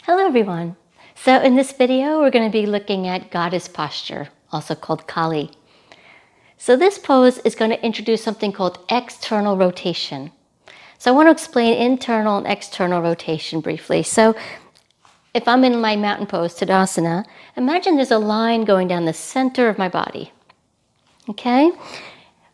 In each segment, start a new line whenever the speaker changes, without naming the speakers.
Hello everyone. So in this video, we're going to be looking at goddess posture, also called Kali. So this pose is going to introduce something called external rotation. So I want to explain internal and external rotation briefly. So if I'm in my mountain pose, Tadasana, imagine there's a line going down the center of my body. Okay?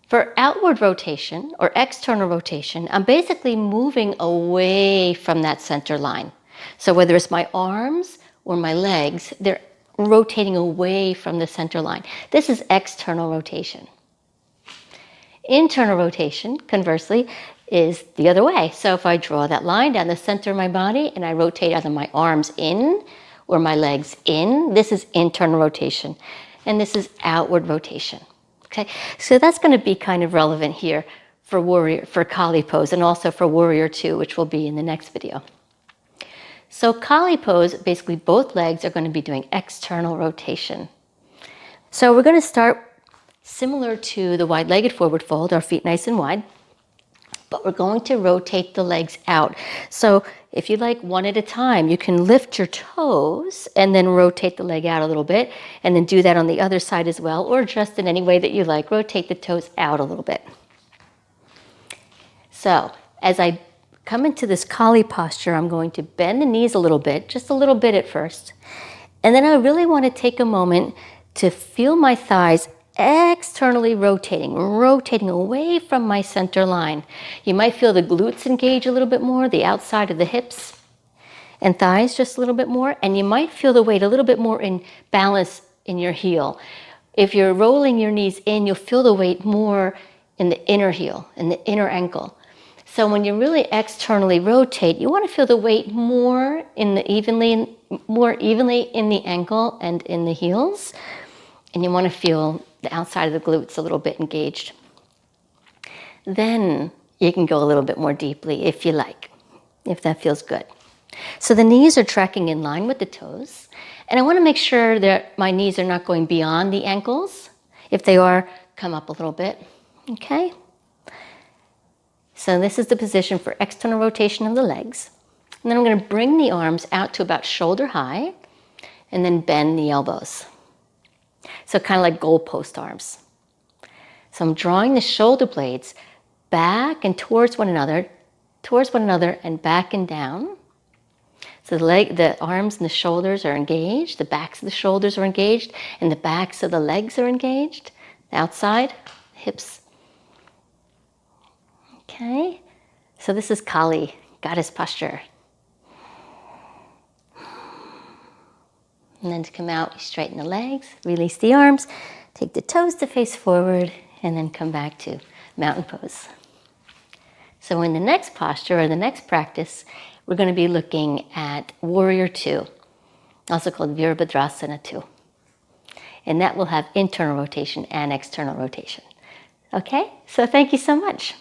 For outward rotation or external rotation, I'm basically moving away from that center line. So whether it's my arms or my legs, they're rotating away from the center line. This is external rotation. Internal rotation, conversely, is the other way. So if I draw that line down the center of my body and I rotate either my arms in or my legs in, this is internal rotation. And this is outward rotation. Okay, so that's going to be kind of relevant here for Kali pose and also for warrior 2, which will be in the next video. So Kali pose, basically both legs are going to be doing external rotation. So we're going to start similar to the wide-legged forward fold, our feet nice and wide, but we're going to rotate the legs out. So if you like one at a time, you can lift your toes and then rotate the leg out a little bit, and then do that on the other side as well, or just in any way that you like, rotate the toes out a little bit. So as I come into this Kali posture, I'm going to bend the knees a little bit, just a little bit at first. And then I really want to take a moment to feel my thighs externally rotating away from my center line. You might feel the glutes engage a little bit more, the outside of the hips and thighs just a little bit more, and you might feel the weight a little bit more in balance in your heel. If you're rolling your knees in, you'll feel the weight more in the inner heel, in the inner ankle. So when you really externally rotate, you want to feel the weight more evenly in the ankle and in the heels. And you want to feel the outside of the glutes a little bit engaged. Then you can go a little bit more deeply if you like, if that feels good. So the knees are tracking in line with the toes. And I want to make sure that my knees are not going beyond the ankles. If they are, come up a little bit. Okay? So this is the position for external rotation of the legs. And then I'm going to bring the arms out to about shoulder high and then bend the elbows. So kind of like goalpost arms. So I'm drawing the shoulder blades back and towards one another and back and down. So the arms and the shoulders are engaged, the backs of the shoulders are engaged, and the backs of the legs are engaged. The outside, hips. Okay, so this is Kali, goddess posture. And then to come out, you straighten the legs, release the arms, take the toes to face forward, and then come back to mountain pose. So in the next posture, or the next practice, we're going to be looking at warrior 2, also called Virabhadrasana 2. And that will have internal rotation and external rotation. Okay, so thank you so much.